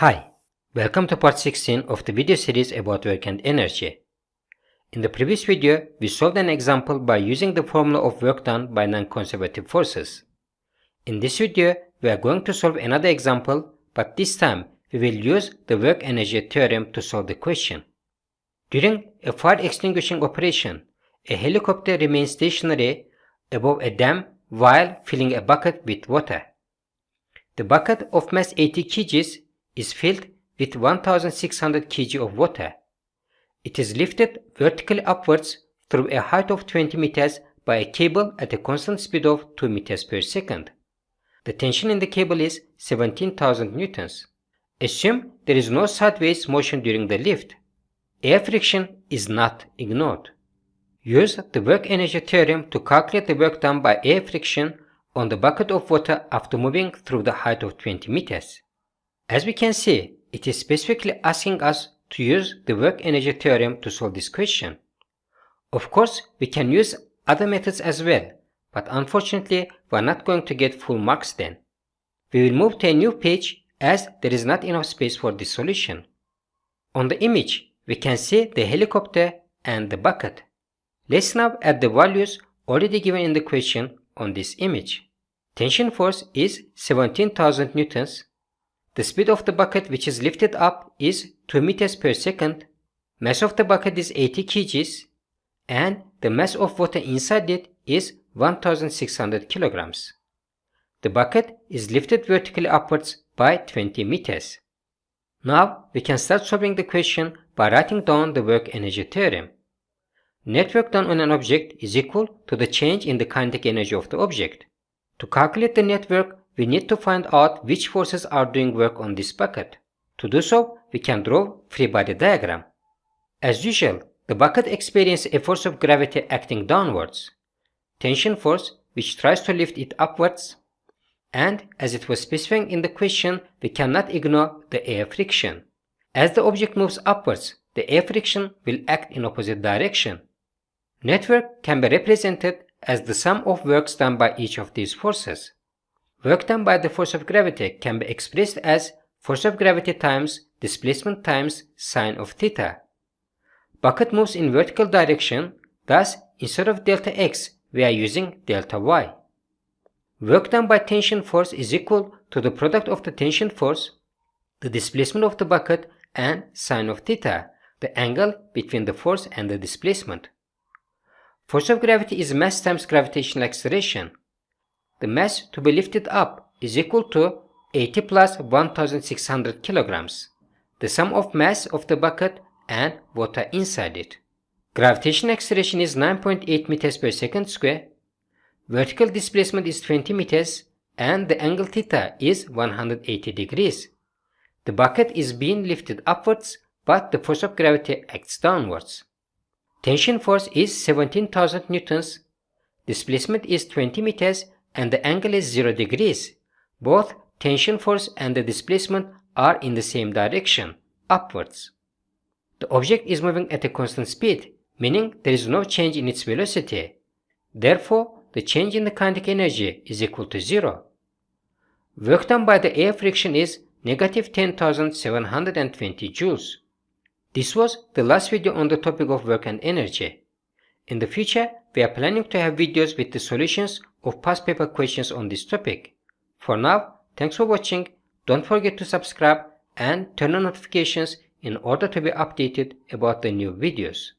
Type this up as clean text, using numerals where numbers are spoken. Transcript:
Hi, welcome to part 16 of the video series about work and energy. In the previous video, we solved an example by using the formula of work done by non-conservative forces. In this video, we are going to solve another example, but this time we will use the work energy theorem to solve the question. During a fire extinguishing operation, a helicopter remains stationary above a dam while filling a bucket with water. The bucket of mass 80 kgs is filled with 1600 kg of water. It is lifted vertically upwards through a height of 20 meters by a cable at a constant speed of 2 meters per second. The tension in the cable is 17,000 newtons. Assume there is no sideways motion during the lift. Air friction is not ignored. Use the work energy theorem to calculate the work done by air friction on the bucket of water after moving through the height of 20 meters. As we can see, it is specifically asking us to use the work energy theorem to solve this question. Of course, we can use other methods as well, but unfortunately, we are not going to get full marks then. We will move to a new page as there is not enough space for this solution. On the image, we can see the helicopter and the bucket. Let's now add the values already given in the question on this image. Tension force is 17,000 newtons. The speed of the bucket which is lifted up is 2 meters per second. Mass of the bucket is 80 kgs and the mass of water inside it is 1600 kilograms. The bucket is lifted vertically upwards by 20 meters. Now we can start solving the question by writing down the work energy theorem. Net work done on an object is equal to the change in the kinetic energy of the object. To calculate the net work, we need to find out which forces are doing work on this bucket. To do so, we can draw free body diagram. As usual, the bucket experiences a force of gravity acting downwards, tension force which tries to lift it upwards, and as it was specified in the question, we cannot ignore the air friction. As the object moves upwards, the air friction will act in opposite direction. Net work can be represented as the sum of works done by each of these forces. Work done by the force of gravity can be expressed as force of gravity times displacement times sine of theta. Bucket moves in vertical direction, thus instead of delta x, we are using delta y. Work done by tension force is equal to the product of the tension force, the displacement of the bucket, and sine of theta, the angle between the force and the displacement. Force of gravity is mass times gravitational acceleration. The mass to be lifted up is equal to 80 plus 1600 kilograms, the sum of mass of the bucket and water inside it. Gravitational acceleration is 9.8 meters per second square. Vertical displacement is 20 meters and the angle theta is 180 degrees. The bucket is being lifted upwards, but the force of gravity acts downwards. Tension force is 17,000 newtons. Displacement is 20 meters and the angle is 0 degrees. Both tension force and the displacement are in the same direction, upwards. The object is moving at a constant speed, meaning there is no change in its velocity. Therefore, the change in the kinetic energy is equal to 0. Work done by the air friction is negative 10,720 joules. This was the last video on the topic of work and energy. In the future, we are planning to have videos with the solutions of past paper questions on this topic. For now, thanks for watching. Don't forget to subscribe and turn on notifications in order to be updated about the new videos.